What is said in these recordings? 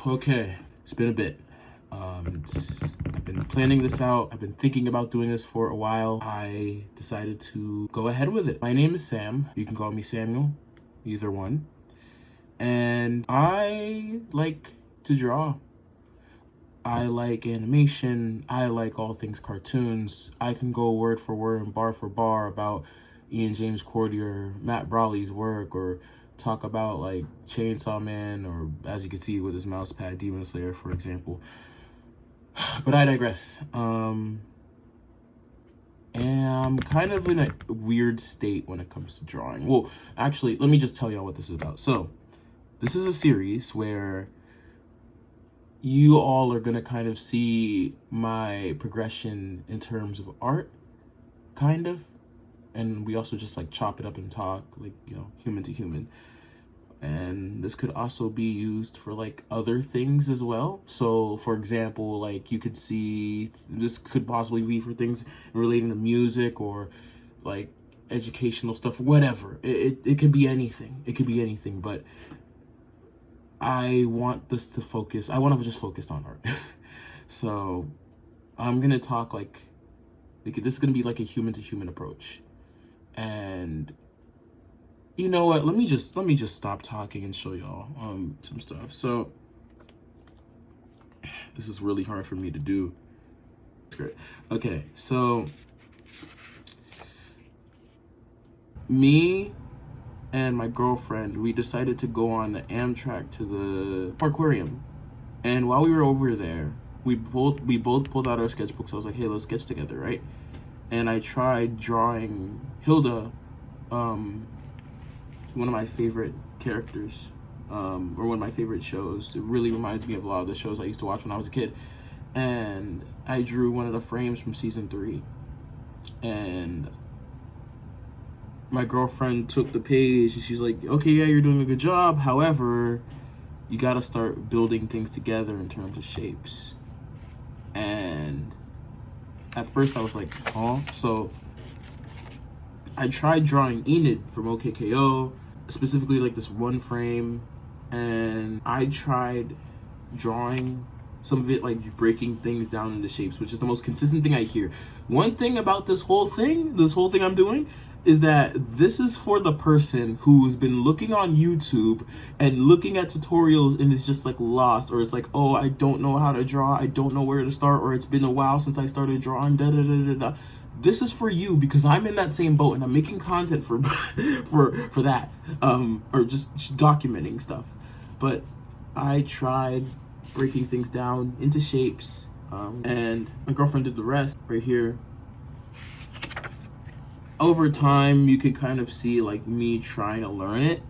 Okay, it's been a bit. I've been planning this out. I've been thinking about doing this for a while. I decided to go ahead with it. My name is Sam. You can call me Samuel, either one. And I like to draw. I like animation. I like all things cartoons. I can go word for word and bar for bar about Ian James Cordier, Matt Brawley's work, or talk about like Chainsaw Man, or as you can see with his mouse pad, Demon Slayer, for example. But I digress. And I'm kind of in a weird state when it comes to drawing. Well, actually, let me just tell y'all what this is about. So, this is a series where you all are gonna kind of see my progression in terms of art, kind of. And we also just like chop it up and talk, like, you know, human to human. And this could also be used for like other things as well. So for example, like you could see this could possibly be for things relating to music or like educational stuff, whatever. It could be anything. It could be anything, but I want this to focus. I want to just focus on art. So I'm gonna talk like this is gonna be like a human to human approach. And you know what? Let me just stop talking and show y'all some stuff. So this is really hard for me to do. It's great. Okay, so me and my girlfriend, we decided to go on the Amtrak to the aquarium. And while we were over there, we both pulled out our sketchbooks. I was like, hey, let's sketch together, right? And I tried drawing Hilda, one of my favorite characters, or one of my favorite shows. It really reminds me of a lot of the shows I used to watch when I was a kid. And I drew one of the frames from season 3. And my girlfriend took the page and she's like, okay, yeah, you're doing a good job. However, you gotta start building things together in terms of shapes. And at first I was like, huh? So I tried drawing Enid from OKKO, specifically like this one frame, and I tried drawing some of it like breaking things down into shapes, which is the most consistent thing I hear. One thing about this whole thing I'm doing, is that this is for the person who's been looking on YouTube and looking at tutorials and is just like lost, or it's like, oh, I don't know how to draw, I don't know where to start, or it's been a while since I started drawing, da da da da da. This is for you, because I'm in that same boat and I'm making content for for that, or just documenting stuff. But I tried breaking things down into shapes, and my girlfriend did the rest right here. Over time, you could kind of see like me trying to learn it,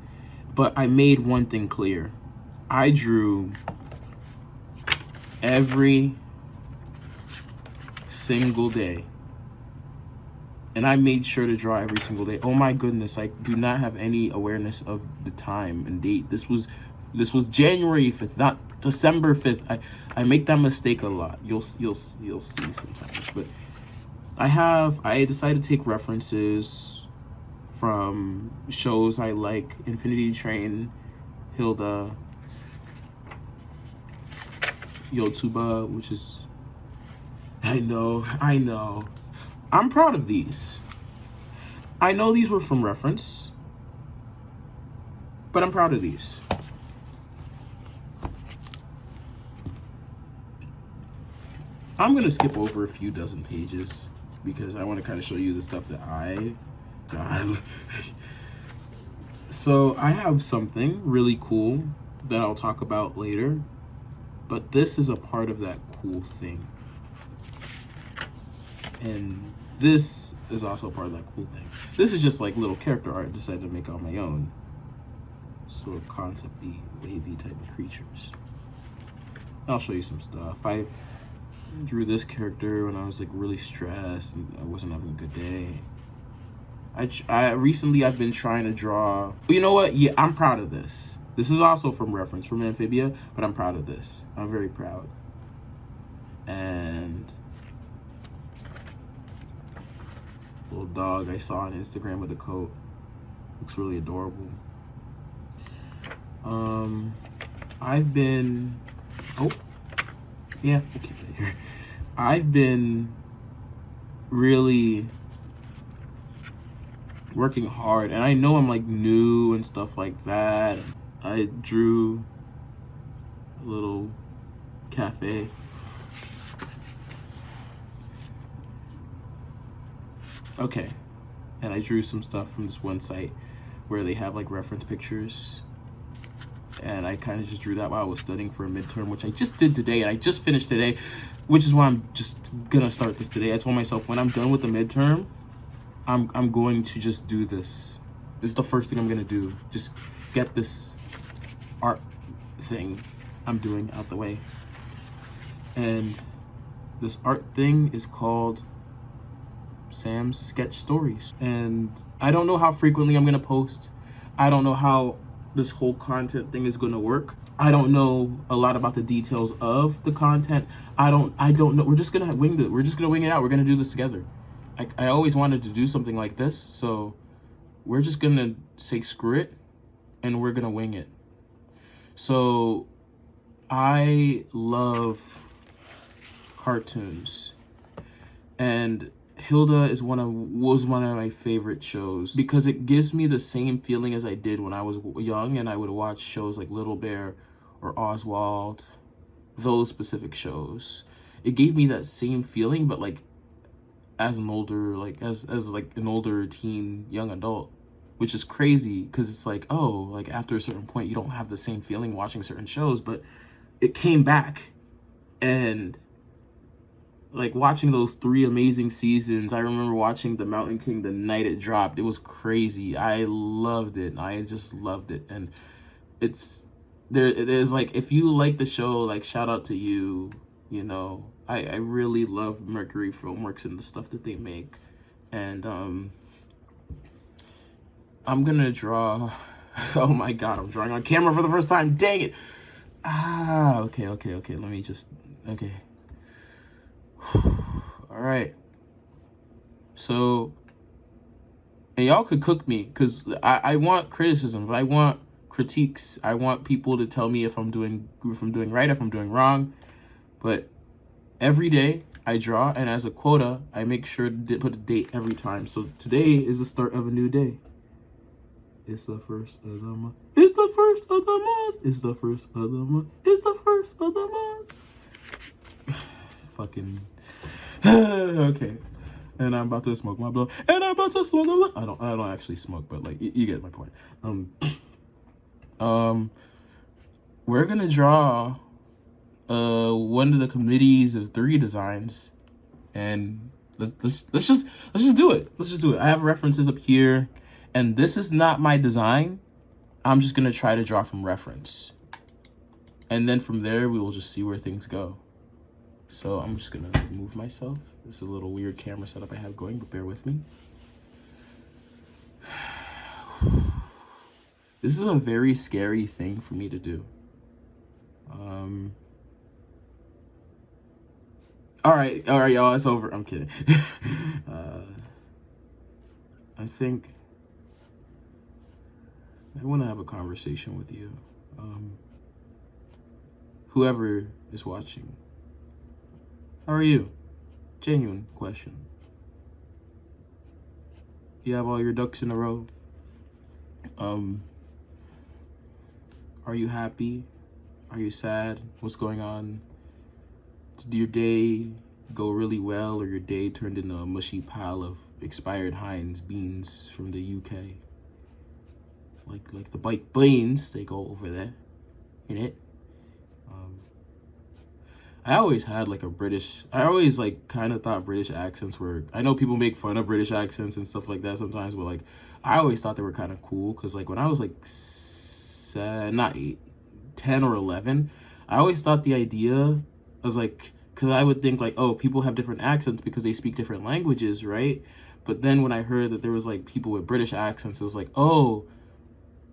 but I made one thing clear. I drew every single day. And I made sure to draw every single day. Oh my goodness, I do not have any awareness of the time and date. This was January 5th, not December 5th. I make that mistake a lot. You'll see sometimes. But I decided to take references from shows I like: Infinity Train, Hilda, Yotuba, which is, I know. I'm proud of these. I know these were from reference, but I'm proud of these. I'm gonna skip over a few dozen pages because I want to kind of show you the stuff that I got. So I have something really cool that I'll talk about later, but this is a part of that cool thing. And this is also part of that cool thing. This is just like little character art I decided to make on my own. Sort of concept-y, wavy type of creatures. I'll show you some stuff. I drew this character when I was like really stressed and I wasn't having a good day. Recently I've been trying to draw. You know what? Yeah, I'm proud of this. This is also from reference from Amphibia, but I'm proud of this. I'm very proud. And little dog I saw on Instagram with a coat. Looks really adorable. I've been Oh, yeah. Okay. I've been really working hard, and I know I'm like new and stuff like that. I drew a little cafe. Okay. And I drew some stuff from this one site where they have like reference pictures. And I kind of just drew that while I was studying for a midterm, which I just did today, and I just finished today, which is why I'm just gonna start this today. I told myself when I'm done with the midterm, I'm going to just do this. This is the first thing I'm gonna do. Just get this art thing I'm doing out the way. And this art thing is called Sam's Sketch Stories. And I don't know how frequently I'm gonna post. I don't know how this whole content thing is gonna work. I don't know a lot about the details of the content. I don't know. We're just gonna wing it. We're just gonna wing it out. We're gonna do this together. I always wanted to do something like this, so we're just gonna say screw it and we're gonna wing it. So I love cartoons, and Hilda was one of my favorite shows because it gives me the same feeling as I did when I was young and I would watch shows like Little Bear or Oswald, those specific shows. It gave me that same feeling, but like as an older, like as like an older teen, young adult, which is crazy because it's like, oh, like after a certain point you don't have the same feeling watching certain shows, but it came back. And like watching those 3 amazing seasons, I remember watching The Mountain King the night it dropped. It was crazy. I loved it. I just loved it. And there's like, if you like the show, like shout out to you. You know, I really love Mercury Filmworks and the stuff that they make. And I'm gonna draw. Oh my god, I'm drawing on camera for the first time. Dang it. Okay. Let me just, okay. All right. So, and y'all could cook me because I want criticism, but I want critiques. I want people to tell me if I'm doing right, if I'm doing wrong. But every day I draw, and as a quota, I make sure to put a date every time. So today is the start of a new day. It's the first of the month. It's the first of the month. It's the first of the month. It's the first of the month. Fucking. Okay. And I'm about to smoke my blow. And I'm about to smoke my blow. I don't actually smoke, but like you get my point. We're gonna draw one of the committees of 3 designs, and let's just do it. Let's just do it. I have references up here, and this is not my design. I'm just gonna try to draw from reference, and then from there we will just see where things go. So I'm just gonna move myself. This is a little weird camera setup I have going, but bear with me. This is a very scary thing for me to do. All right, y'all, it's over. I'm kidding. I think I want to have a conversation with you. Whoever is watching. How are you? Genuine question. You have all your ducks in a row? Are you happy? Are you sad? What's going on? Did your day go really well, or your day turned into a mushy pile of expired Heinz beans from the UK? Like the baked beans, they go over there, in it. I always had like I always like kind of thought British accents were, I know people make fun of British accents and stuff like that sometimes, but like I always thought they were kind of cool, because like when I was like 10 or 11, I always thought the idea was like, because I would think like, oh, people have different accents because they speak different languages, right? But then when I heard that there was like people with British accents, it was like, oh,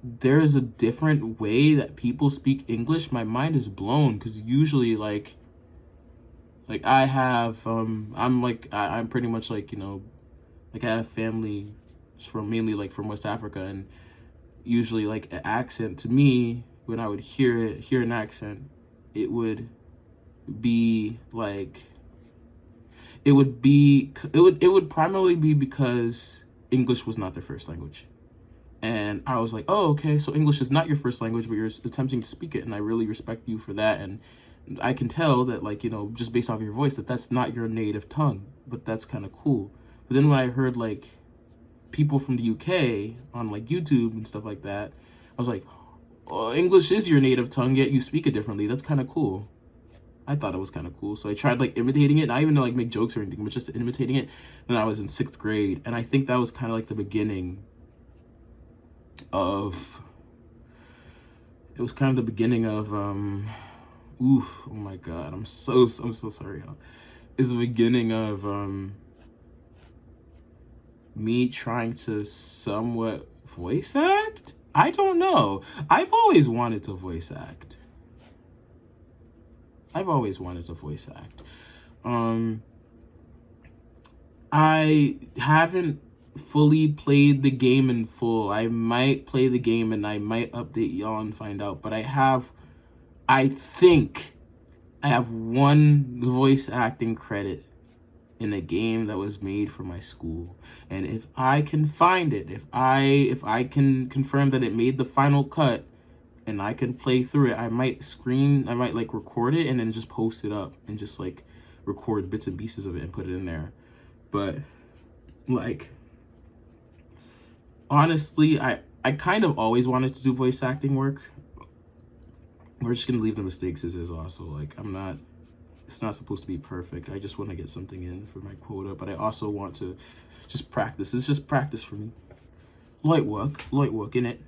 there's a different way that people speak English. My mind is blown, because usually like I have I'm pretty much like, you know, like I have family from mainly like from West Africa, and usually like an accent to me, when I would hear an accent, it would be like, it would primarily be because English was not their first language. And I was like, oh, okay, so English is not your first language, but you're attempting to speak it, and I really respect you for that. And I can tell that, like, just based off your voice, that that's not your native tongue, but that's kind of cool. But then when I heard, like, people from the UK on, like, YouTube and stuff like that, I was like, oh, English is your native tongue, yet you speak it differently. That's kind of cool. I thought it was kind of cool. So I tried, like, imitating it, not even to, like, make jokes or anything, but just imitating it when I was in 6th grade. And I think that was kind of, like, the beginning of, oh my god, I'm so sorry, y'all. It's the beginning of me trying to somewhat voice act. I don't know. I've always wanted to voice act. I haven't fully played the game in full. I might play the game and I might update y'all and find out, but I think I have one voice acting credit in a game that was made for my school. And if I can find it, if I can confirm that it made the final cut and I can play through it, I might like record it and then just post it up and just like record bits and pieces of it and put it in there. But like, honestly, I kind of always wanted to do voice acting work. We're just gonna leave the mistakes as is. Also, like, it's not supposed to be perfect. I just want to get something in for my quota, but I also want to just practice. It's just practice for me. Light work in it.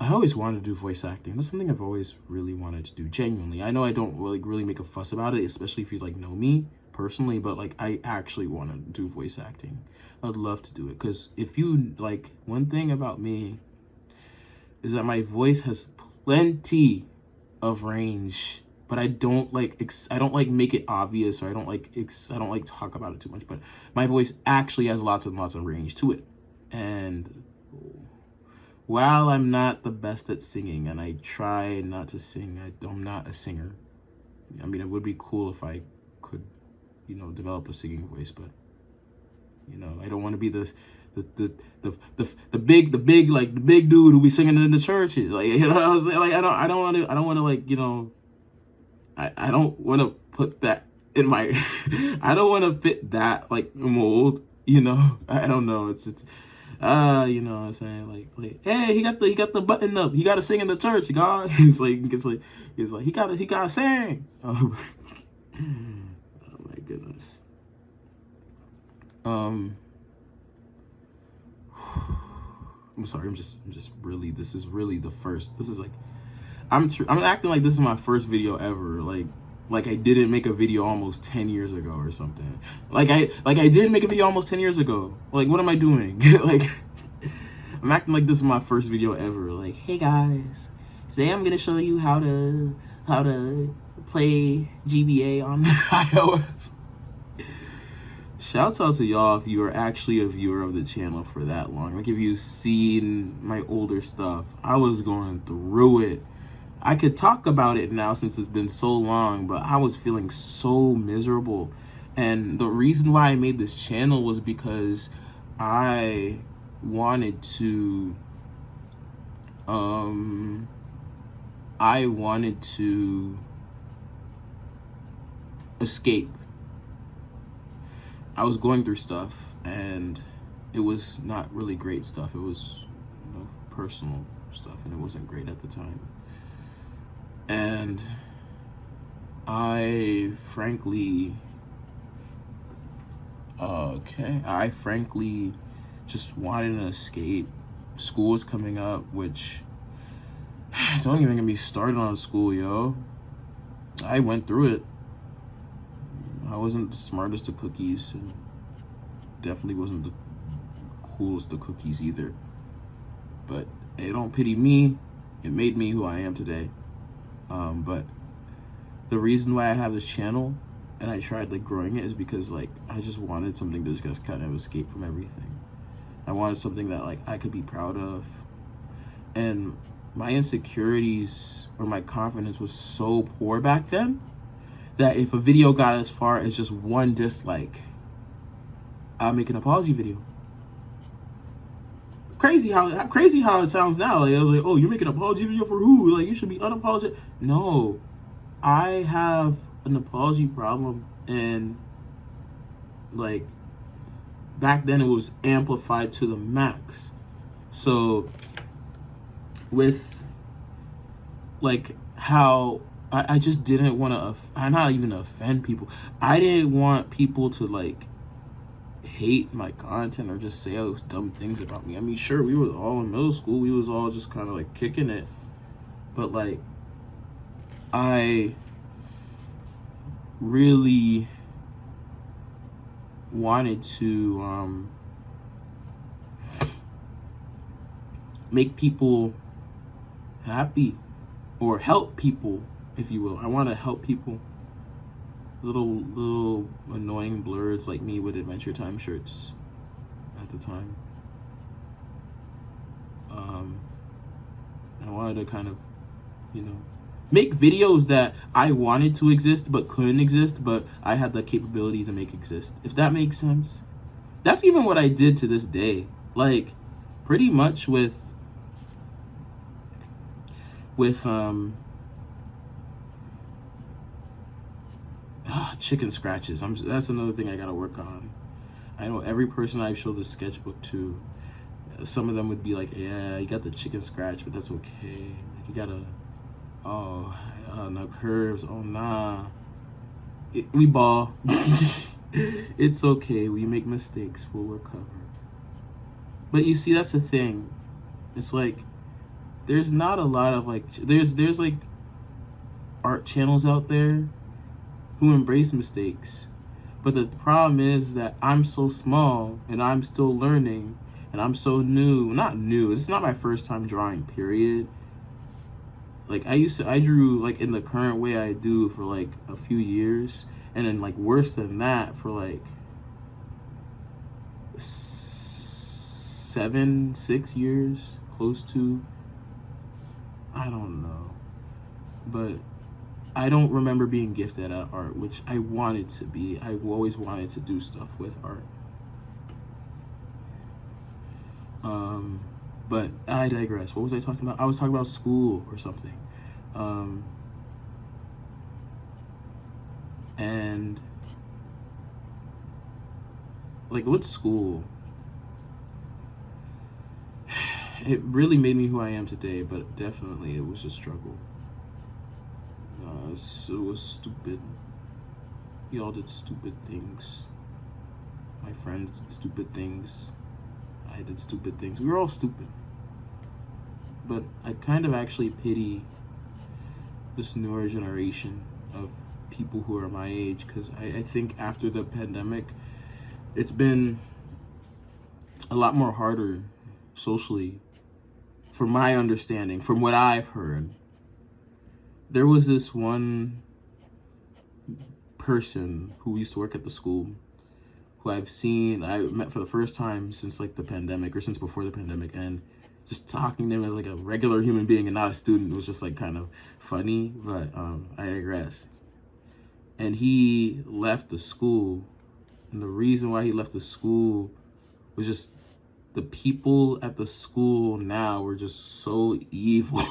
I always wanted to do voice acting. That's something I've always really wanted to do, genuinely. I know I don't really make a fuss about it, especially if you like know me personally, but like I actually want to do voice acting. I'd love to do it, because if you like, one thing about me is that my voice has plenty of range, but I don't like make it obvious, or I don't like talk about it too much, but my voice actually has lots and lots of range to it. And while I'm not the best at singing, and I try not to sing, I'm not a singer. I mean, it would be cool if I could, develop a singing voice, but I don't want to be the big dude who be singing in the churches. Like, I was like, I don't want to like, I don't want to put that in my I don't want to fit that like mold, I don't know. It's what I'm saying, like, hey, he got the button up. He got to sing in the church, God. He's like he got to sing. Oh my goodness. I'm sorry. I'm just really. This is really the first. This is like, I'm acting like this is my first video ever. Like I didn't make a video almost 10 years ago or something. Like I did make a video almost 10 years ago. Like, what am I doing? Like, I'm acting like this is my first video ever. Like, hey guys, today I'm gonna show you how to play GBA on iOS. Shouts out to y'all if you are actually a viewer of the channel for that long. Like, if you've seen my older stuff, I was going through it. I could talk about it now since it's been so long, but I was feeling so miserable. And the reason why I made this channel was because I wanted to escape. I was going through stuff, and it was not really great stuff. It was personal stuff, and it wasn't great at the time. And I frankly just wanted an escape. School was coming up, which, don't even get me started on school, yo. I went through it. I wasn't the smartest of cookies, and definitely wasn't the coolest of cookies either. But hey, don't pity me. It made me who I am today. But the reason why I have this channel and I tried like growing it is because like I just wanted something to just kind of escape from everything. I wanted something that like I could be proud of, And my insecurities or my confidence was so poor back then that if a video got as far as just one dislike, I'll make an apology video. Crazy how it sounds now. Like, I was like, oh, you're making an apology video for who? Like, you should be unapologetic. No, I have an apology problem, and like back then it was amplified to the max. So with like how I just didn't want to, I'm not even offend people. I didn't want people to like hate my content or just say those dumb things about me. I mean, sure, we were all in middle school, we was all just kind of like kicking it, but like I really wanted to make people happy or help people, if you will. I want to help people. Little annoying blurs like me with Adventure Time shirts at the time. I wanted to kind of, make videos that I wanted to exist but couldn't exist, but I had the capability to make exist. If that makes sense. That's even what I did to this day. Like, pretty much with chicken scratches. That's another thing I gotta work on. I know every person I've showed this sketchbook to, some of them would be like, yeah, you got the chicken scratch, but that's okay. Like, you gotta, no curves, oh nah. We ball. It's okay, we make mistakes, we'll recover. But you see, that's the thing. It's like, there's not a lot of like, there's like art channels out there who embrace mistakes. But the problem is that I'm so small and I'm still learning and I'm so new. Not new, it's not my first time drawing, period. Like I drew like in the current way I do for like a few years, and then like worse than that for like 6 years, close to. I don't know. But I don't remember being gifted at art, which I wanted to be. I always wanted to do stuff with art. But I digress. What was I talking about? I was talking about school or something. And like with school, it really made me who I am today, but definitely it was a struggle. It was stupid. Y'all did stupid things. My friends did stupid things. I did stupid things. We were all stupid. But I kind of actually pity this newer generation of people who are my age, because I think after the pandemic, it's been a lot more harder socially, from my understanding, from what I've heard. There was this one person who used to work at the school who I met for the first time since like the pandemic, or since before the pandemic, and just talking to him as like a regular human being and not a student was just like kind of funny, but I digress. And he left the school, and the reason why he left the school was just the people at the school now were just so evil.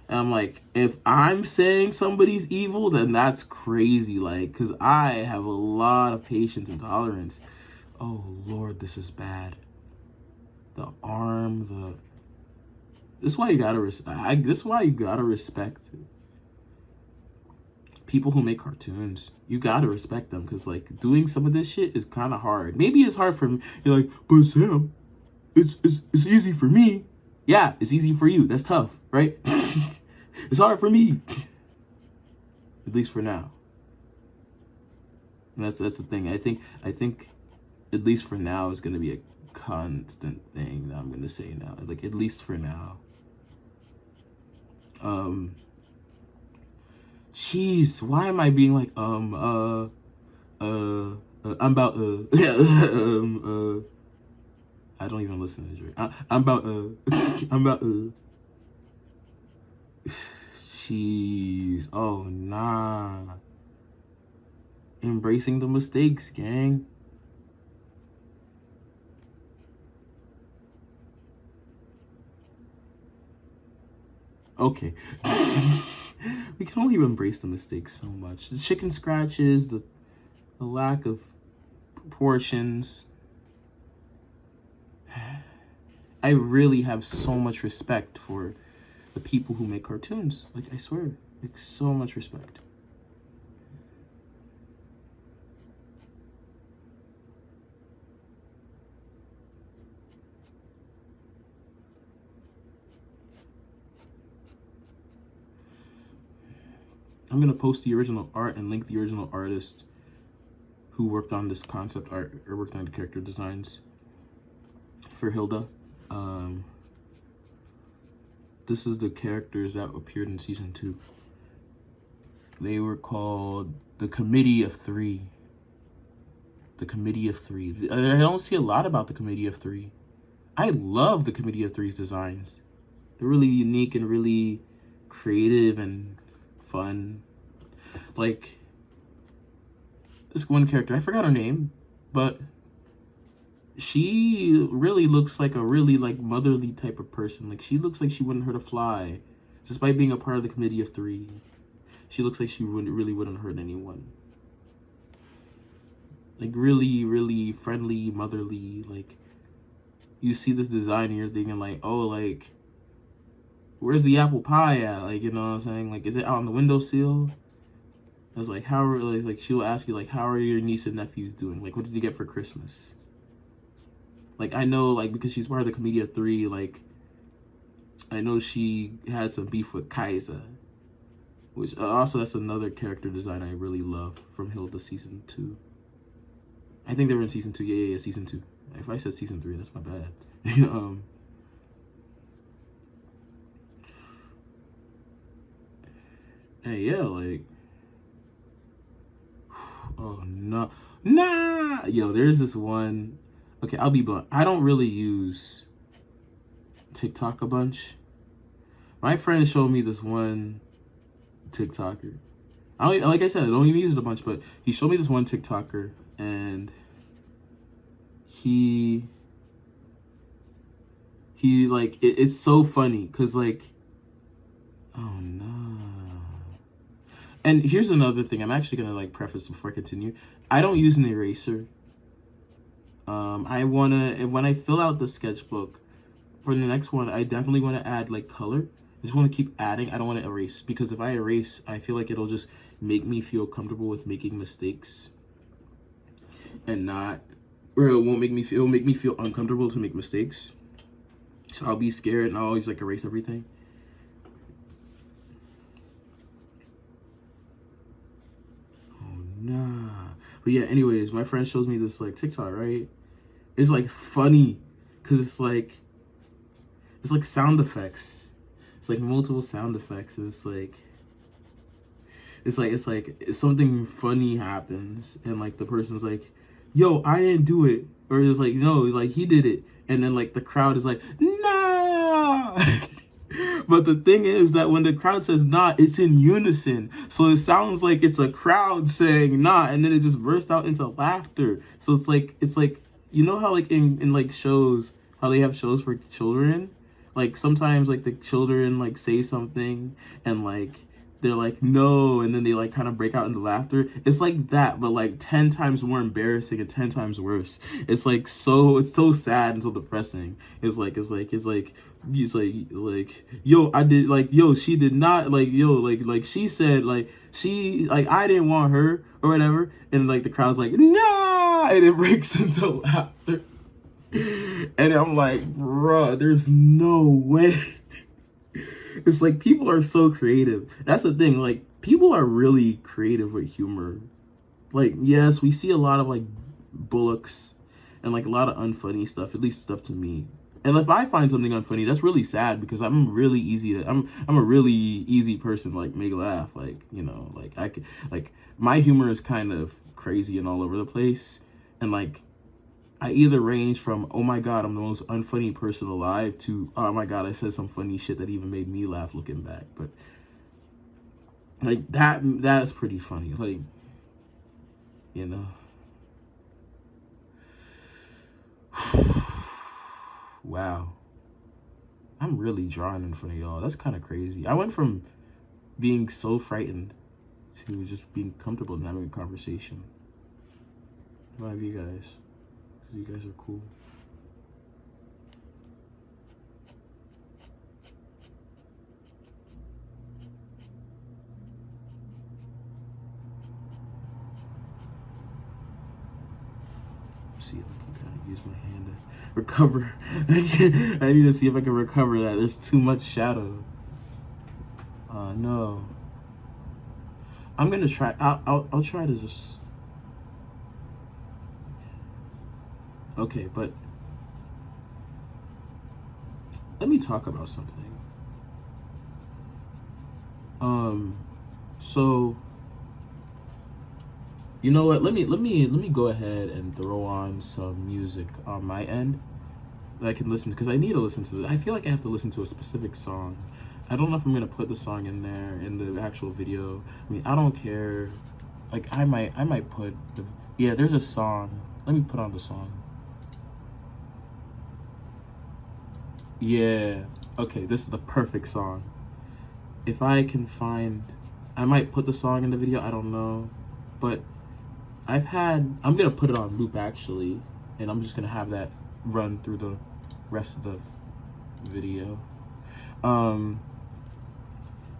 And I'm like, if I'm saying somebody's evil, then that's crazy. Like, because I have a lot of patience and tolerance. Oh, Lord, this is bad. The arm, This is why you gotta respect people who make cartoons. You gotta respect them, because, like, doing some of this shit is kind of hard. Maybe it's hard for me. You're like, but Sam, it's easy for me. Yeah, it's easy for you. That's tough, right? It's hard for me, at least for now. And that's the thing. I think at least for now is gonna be a constant thing that I'm gonna say now. Like, at least for now. Jeez, why am I being like I'm about I don't even listen to Drake. I'm about I'm about jeez. Oh nah. Embracing the mistakes, gang. Okay. We can only embrace the mistakes so much. The chicken scratches, the lack of proportions. I really have so much respect for the people who make cartoons. Like, I swear, like, so much respect. I'm gonna post the original art and link the original artist who worked on this concept art or worked on the character designs for Hilda. This is the characters that appeared in season 2. They were called the Committee of Three. The Committee of Three. I don't see a lot about the Committee of Three. I love the Committee of Three's designs. They're really unique and really creative and fun. Like, this one character, I forgot her name, but she really looks like a really like motherly type of person. Like, she looks like she wouldn't hurt a fly, despite being a part of the Committee of Three. She looks like she really wouldn't hurt anyone. Like, really, really friendly, motherly. Like, you see this design and you're thinking like, oh, like, where's the apple pie at? Like, you know what I'm saying? Like, is it out on the windowsill? I was like, how are, like, she'll ask you, like, how are your niece and nephews doing? Like, what did you get for Christmas? Like, I know, like, because she's part of the Committee of Three, like, I know she had some beef with Kaiser. Which, also, that's another character design I really love from Hilda season 2. I think they were in season 2. Yeah, season 2. If I said season 3, that's my bad. Hey, yeah, like, oh, no. Nah! Yo, there's this one. Okay, I'll be blunt. I don't really use TikTok a bunch. My friend showed me this one TikToker. Like I said, I don't even use it a bunch, but he showed me this one TikToker, and he like, it's so funny, because, like, oh no. And here's another thing. I'm actually gonna, like, preface before I continue. I don't use an eraser. I wanna, when I fill out the sketchbook for the next one, I definitely want to add, like, color. I just want to keep adding. I don't want to erase, because if I erase, I feel like it'll just make me feel comfortable with making mistakes, and not, or it won't make me feel, it'll make me feel uncomfortable to make mistakes. So I'll be scared and I'll always, like, erase everything. Oh nah. But yeah, anyways, my friend shows me this, like, TikTok, right? It's, like, funny, because it's like sound effects. It's like multiple sound effects. And it's like something funny happens, and, like, the person's like, yo, I didn't do it, or it's like, no, like, he did it, and then, like, the crowd is like, nah. But the thing is that when the crowd says nah, it's in unison, so it sounds like it's a crowd saying nah, and then it just bursts out into laughter. So it's like, you know how, like, in like shows, how they have shows for children, like, sometimes, like, the children, like, say something, and, like, they're like, no, and then they, like, kind of break out into laughter. It's like that, but, like, 10 times more embarrassing and 10 times worse. It's like, it's so sad and so depressing. It's like yo, I did, like, yo, she did not, like, yo, like she said, like, she, like, I didn't want her or whatever, and, like, the crowd's like, nah, and it breaks into laughter. And I'm like, bruh, there's no way. It's like, people are so creative. That's the thing, like, people are really creative with humor. Like, yes, we see a lot of, like, bullocks and, like, a lot of unfunny stuff, at least stuff to me. And if I find something unfunny, that's really sad, because I'm a really easy person to, like, make laugh. Like, you know, like, I could, like, my humor is kind of crazy and all over the place, and, like, I either range from, oh my god, I'm the most unfunny person alive, to, oh my god, I said some funny shit that even made me laugh looking back. But like that's pretty funny. Like, you know. Wow. I'm really drawing in front of y'all. That's kind of crazy. I went from being so frightened to just being comfortable and having a conversation. I love you guys. Because you guys are cool. See if I can kind of use my hand to recover. I need to see if I can recover that. There's too much shadow. No. I'm gonna try. I'll try to just. Okay, but let me talk about something. So you know what? Let me go ahead and throw on some music on my end that I can listen to, because I need to listen to it. I feel like I have to listen to a specific song. I don't know if I'm gonna put the song in there in the actual video. I mean, I don't care. Like, I might put the, yeah, there's a song. Let me put on the song. Yeah. Okay, this is the perfect song. If I can find, I might put the song in the video. I don't know, but I'm gonna put it on loop actually, and I'm just gonna have that run through the rest of the video.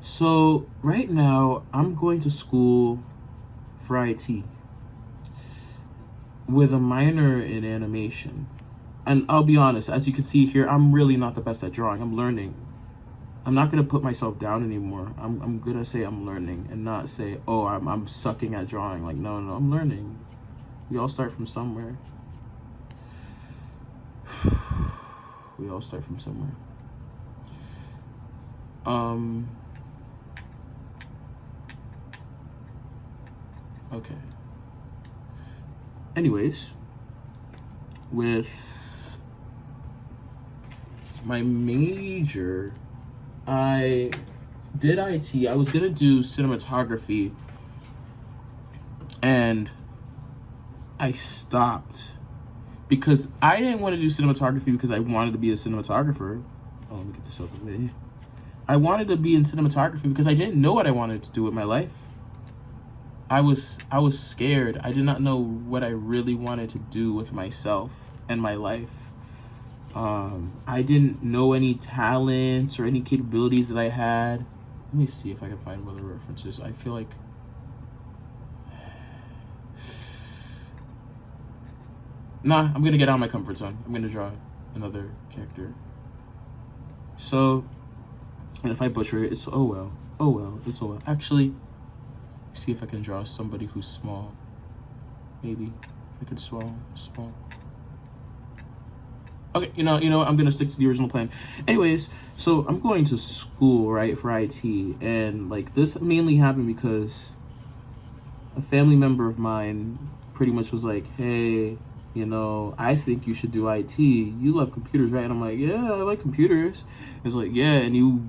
So right now I'm going to school for IT with a minor in animation. And I'll be honest, as you can see here, I'm really not the best at drawing. I'm learning. I'm not gonna put myself down anymore. I'm gonna say I'm learning and not say, oh, I'm sucking at drawing. Like, no, I'm learning. We all start from somewhere. We all start from somewhere. Okay. Anyways, with my major, I did IT. I was gonna do cinematography, and I stopped because I didn't want to do cinematography because I wanted to be a cinematographer. Oh, let me get this out of the way. I wanted to be in cinematography because I didn't know what I wanted to do with my life. I was scared. I did not know what I really wanted to do with myself and my life. I didn't know any talents or any capabilities that I had. Let me see if I can find other references. I feel like nah, I'm gonna get out of my comfort zone. I'm gonna draw another character. So, and if I butcher it, it's oh well. Oh well, it's oh well. Actually, see if I can draw somebody who's small. Maybe I could small. Okay, you know, I'm gonna stick to the original plan. Anyways, so I'm going to school, right, for IT, and like this mainly happened because a family member of mine pretty much was like, hey, you know, I think you should do IT. You love computers, right? And I'm like, yeah, I like computers. It's like, yeah, and you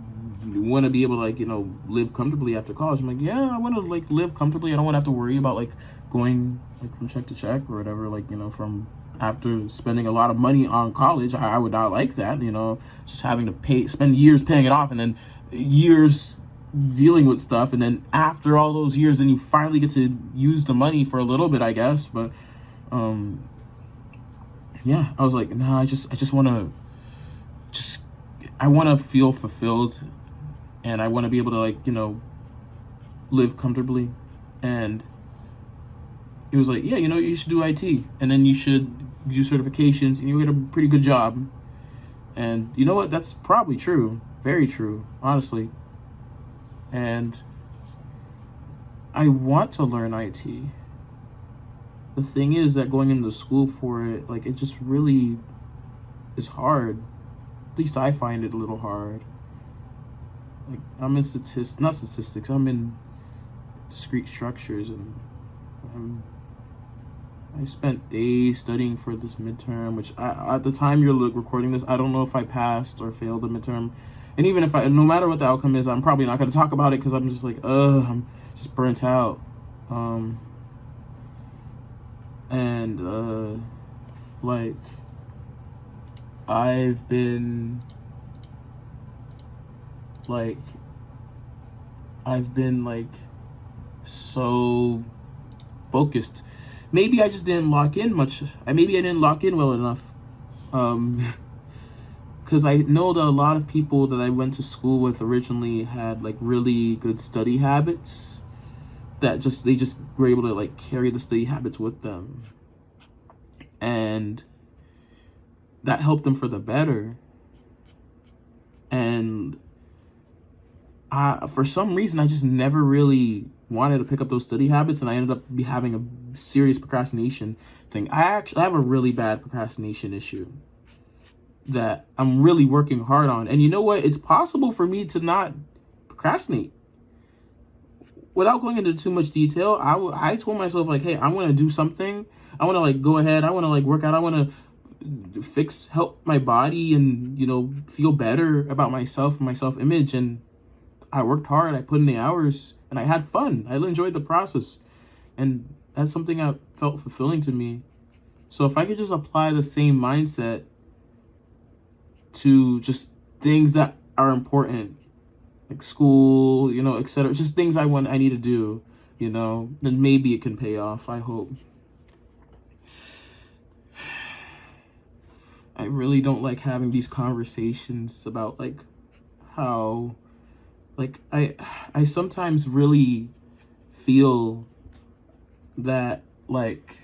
want to be able to, like, you know, live comfortably after college. I'm like, yeah, I want to, like, live comfortably. I don't want to have to worry about, like, going, like, from check to check or whatever, like, you know, from after spending a lot of money on college. I would not like that, you know, just having to spend years paying it off and then years dealing with stuff, and then after all those years, then you finally get to use the money for a little bit, I guess. But yeah, I was like, nah, I just want to I want to feel fulfilled, and I want to be able to, like, you know, live comfortably. And it was like, yeah, you know, you should do IT, and then you should do certifications, and you'll get a pretty good job. And you know what? That's probably true. Very true, honestly. And I want to learn IT. The thing is that going into school for it, like, it just really is hard. At least I find it a little hard. Like, I'm in not statistics, I'm in discrete structures, and I spent days studying for this midterm, which at the time you're recording this, I don't know if I passed or failed the midterm. And even if no matter what the outcome is, I'm probably not going to talk about it because I'm just like, I'm just burnt out. Like, I've been so focused. Maybe I just didn't lock in much. Maybe I didn't lock in well enough. Because I know that a lot of people that I went to school with originally had like really good study habits that they just were able to like carry the study habits with them, and that helped them for the better. And for some reason, I just never really wanted to pick up those study habits, and I ended up having a serious procrastination thing. I have a really bad procrastination issue that I'm really working hard on. And you know what? It's possible for me to not procrastinate. Without going into too much detail, I told myself, like, hey, I want to do something. I want to like go ahead. I want to like work out. I want to help my body and, you know, feel better about myself and my self-image. And I worked hard. I put in the hours and I had fun. I enjoyed the process. And that's something that felt fulfilling to me. So if I could just apply the same mindset to just things that are important, like school, you know, etc., just things I need to do, you know, then maybe it can pay off. I hope. I really don't like having these conversations about like how, like, I sometimes really feel that like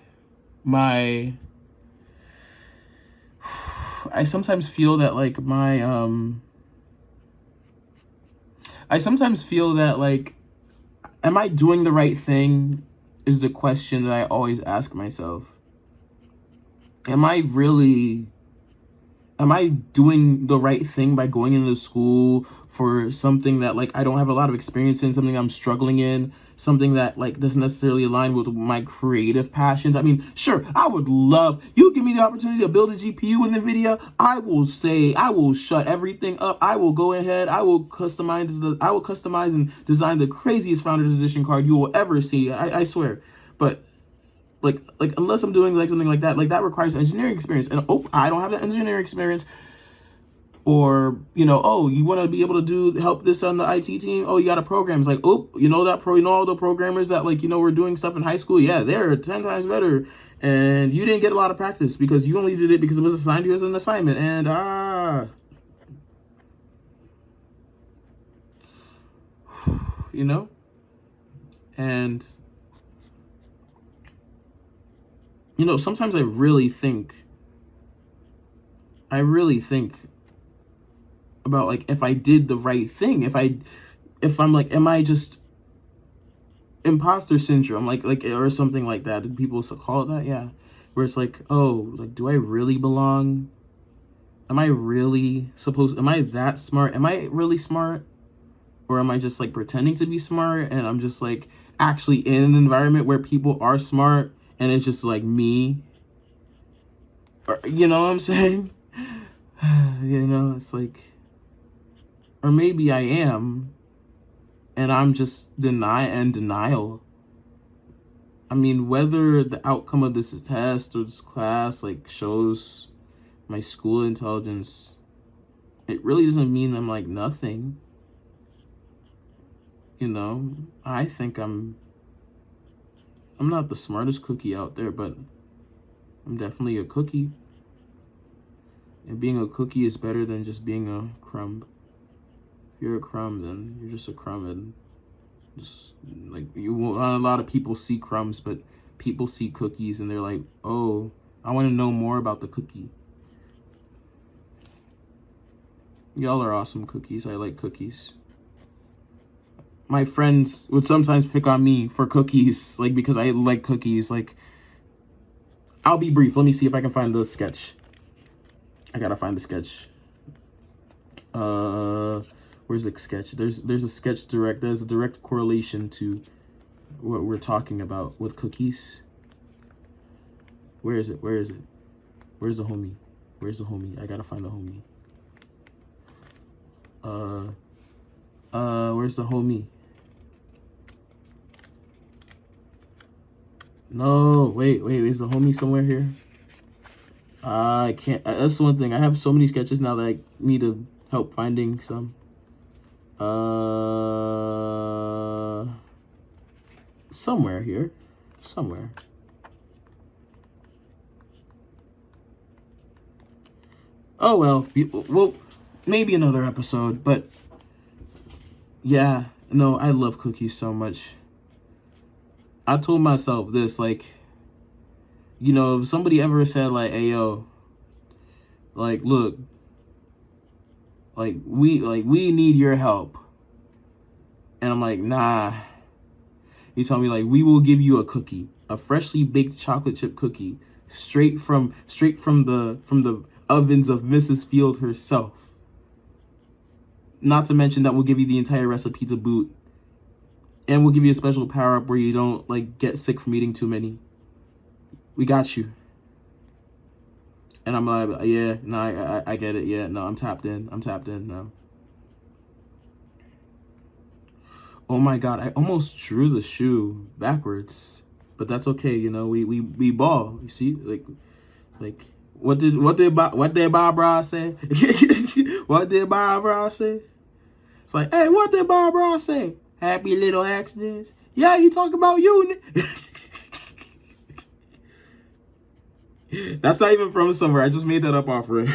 I sometimes feel that am I doing the right thing is the question that I always ask myself. Am I doing the right thing by going into school for something that like I don't have a lot of experience in, something I'm struggling in, something that like doesn't necessarily align with my creative passions? I mean, sure, I would love, you give me the opportunity to build a GPU in NVIDIA, I will shut everything up. I will go ahead, I will customize and design the craziest Founders Edition card you will ever see. I swear. But like unless I'm doing like something like that requires engineering experience, and I don't have the engineering experience. Or, you know, you want to be able to help this on the IT team, you got to program. It's like, you know all the programmers that like, you know, were doing stuff in high school, yeah, they're 10 times better, and you didn't get a lot of practice because you only did it because it was assigned to you as an assignment. And you know, and you know, sometimes I really think about like if I did the right thing, if I'm like, am I just imposter syndrome, like or something like that? Did people call it that? Yeah, where it's like, do I really belong? Am I that smart? Am I really smart? Or am I just like pretending to be smart, and I'm just like actually in an environment where people are smart and it's just like me? Or, you know what I'm saying? You know, it's like, or maybe I am, and I'm just denial. I mean, whether the outcome of this test or this class like shows my school intelligence, it really doesn't mean I'm like nothing. You know, I think I'm not the smartest cookie out there, but I'm definitely a cookie. And being a cookie is better than just being a crumb. If you're a crumb, then you're just a crumb, and just like a lot of people see crumbs, but people see cookies and they're like, oh, I want to know more about the cookie. Y'all are awesome cookies. I like cookies. My friends would sometimes pick on me for cookies, like because I like cookies. Like, I'll be brief. Let me see if I can find the sketch. I gotta find the sketch. Where's the sketch? There's a sketch there's a direct correlation to what we're talking about with cookies. Where is it? Where is it? Where's the homie? Where's the homie? I gotta find the homie. Where's the homie? No, wait, is the homie somewhere here? I can't. That's the one thing. I have so many sketches now that I need to help finding some. Somewhere here. Somewhere. Oh, well, maybe another episode, but yeah, no, I love cookies so much. I told myself this, like, you know, if somebody ever said, like, hey, yo, like, look, we need your help. And I'm like, nah. He told me, like, we will give you a cookie, a freshly baked chocolate chip cookie, straight from the ovens of Mrs. Field herself. Not to mention that we'll give you the entire recipe to boot. And we'll give you a special power-up where you don't, like, get sick from eating too many. We got you. And I'm like, yeah, no, I get it. Yeah, no, I'm tapped in now. Oh my God, I almost drew the shoe backwards. But that's okay, you know, we ball. You see? Like what did Barbara say? What did Barbara say? It's like, hey, what did Barbara say? Happy little accidents. Yeah, you talk about you. That's not even from somewhere. I just made that up off rip.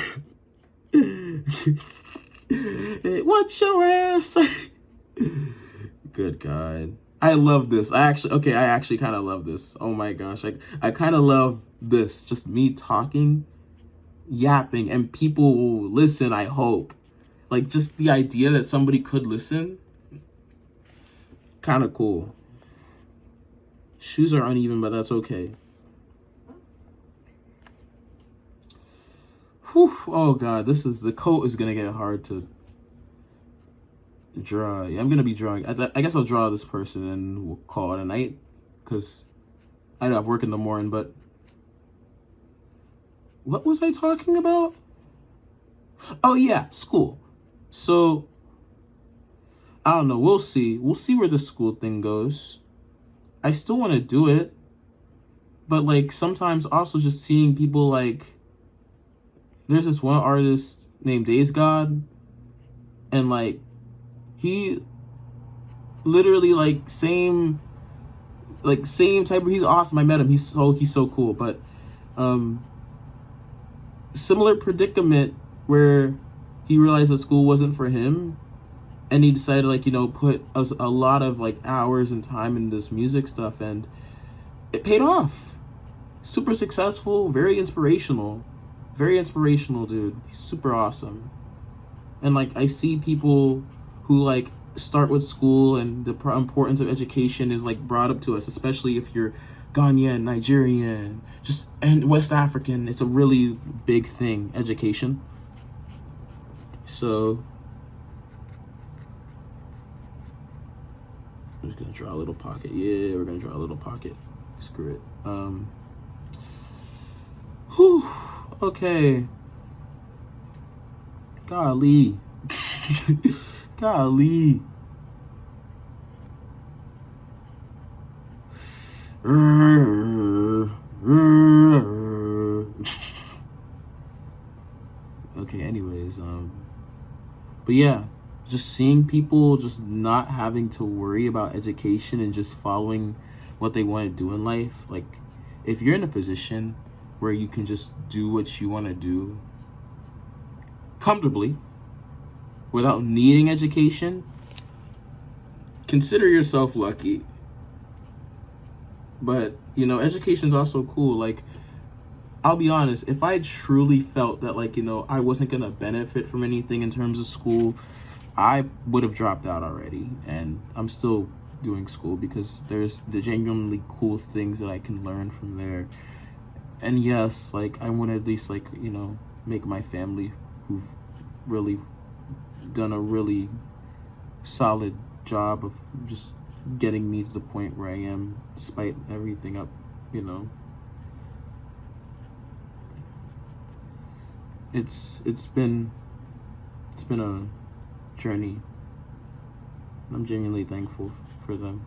What's your ass? Good God. I love this. I actually kind of love this. Oh my gosh. I kind of love this. Just me talking, yapping, and people will listen, I hope. Like, just the idea that somebody could listen. Kind of cool. Shoes are uneven, but that's okay. Whew. Oh God, the coat is gonna get hard to draw. Yeah, I'm gonna be drawing. I guess I'll draw this person and we'll call it a night, because I have work in the morning. But what was I talking about? Oh yeah, school. So I don't know. We'll see where the school thing goes. I still want to do it, but like sometimes also just seeing people, like, there's this one artist named Days God, and like he literally like same type of, he's awesome. I met him. He's so cool. But similar predicament where he realized that school wasn't for him, and he decided, like, you know, put a lot of like hours and time in this music stuff, and it paid off. Super successful, very inspirational, dude. He's super awesome. And like I see people who like start with school, and the importance of education is like brought up to us, especially if you're Ghanaian, Nigerian, and West African. It's a really big thing, education. So I'm just gonna draw a little pocket. Yeah, we're gonna draw a little pocket. Screw it. Whew. Okay. Golly. Golly. Okay, anyways, but yeah, just seeing people just not having to worry about education and just following what they want to do in life. Like, if you're in a position where you can just do what you want to do comfortably without needing education, consider yourself lucky. But, you know, education's also cool. Like, I'll be honest, if I truly felt that, like, you know, I wasn't gonna benefit from anything in terms of school, I would have dropped out already. And I'm still doing school because there's the genuinely cool things that I can learn from there. And yes, like, I want to at least, like, you know, make my family, who've really done a really solid job of just getting me to the point where I am, despite everything up, you know, it's been a journey. I'm genuinely thankful for them.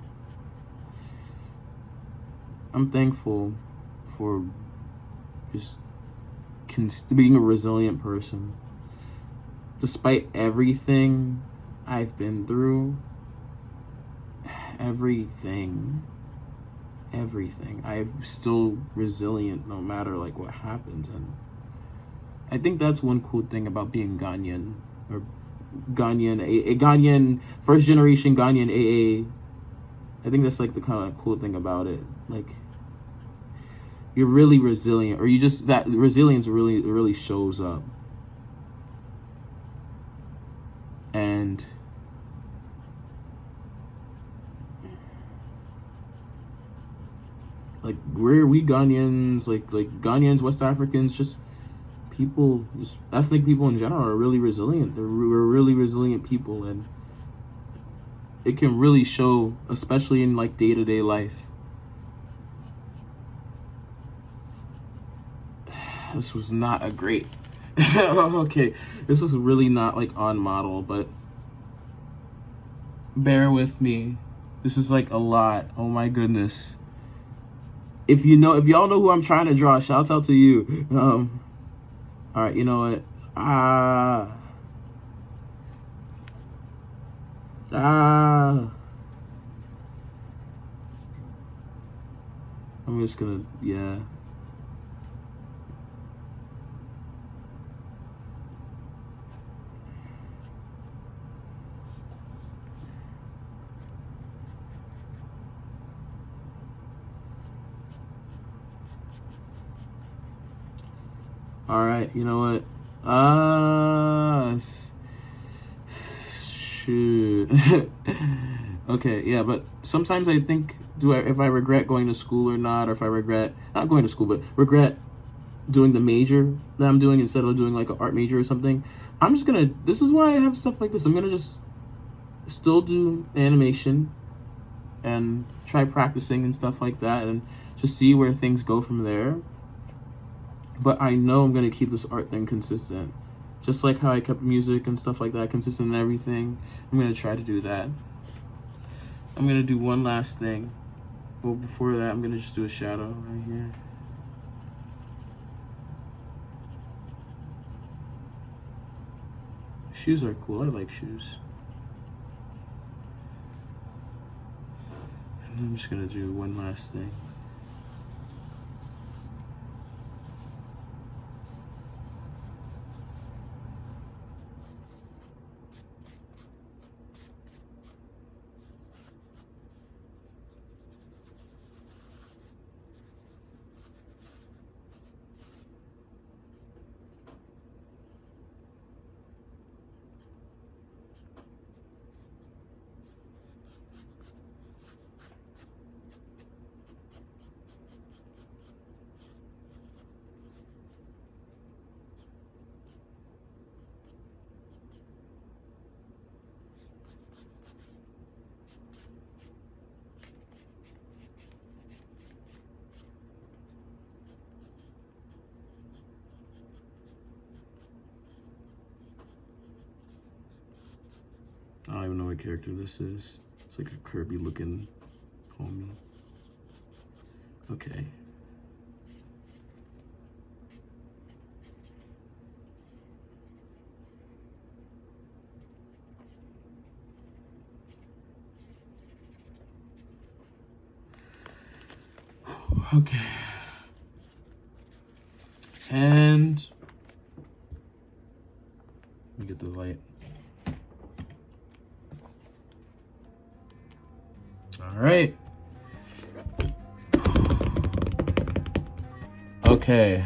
I'm thankful for just being a resilient person. Despite everything I've been through, everything, I'm still resilient no matter like what happens. And I think that's one cool thing about being Ghanaian, or Ghanaian, a Ghanaian, first generation Ghanaian AA. I think that's like the kind of cool thing about it. Like, you're really resilient, or you just, that resilience really shows up. And like, we Ghanaians, like Ghanaians, West Africans, just people, just ethnic people in general, are really resilient. We're really resilient people, and it can really show, especially in like day-to-day life. This was not a great okay, this was really not like on model, but bear with me. This is like a lot. Oh my goodness. If y'all know who I'm trying to draw, shouts out to you. All right, you know what? I'm just gonna, yeah. All right, you know what? Shoot. Okay, yeah, but sometimes I think, if I regret going to school or not, or if I regret not going to school, but regret doing the major that I'm doing instead of doing like an art major or something. I'm just gonna, this is why I have stuff like this. I'm gonna just still do animation and try practicing and stuff like that, and just see where things go from there. But I know I'm gonna keep this art thing consistent, just like how I kept music and stuff like that consistent and everything. I'm gonna try to do that. I'm gonna do one last thing. Well, before that, I'm gonna just do a shadow right here. Shoes are cool. I like shoes. And I'm just gonna do one last thing. I don't even know what character this is. It's like a Kirby looking homie. Okay. Okay. And let me get the light. All right. Okay.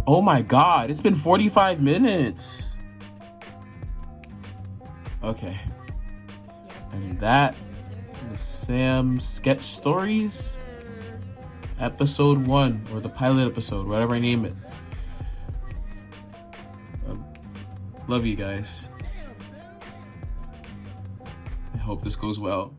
Oh my God, it's been 45 minutes. Okay. And that is Sam Sketch Stories, episode 1, or the pilot episode, whatever I name it. Love you guys. I hope this goes well.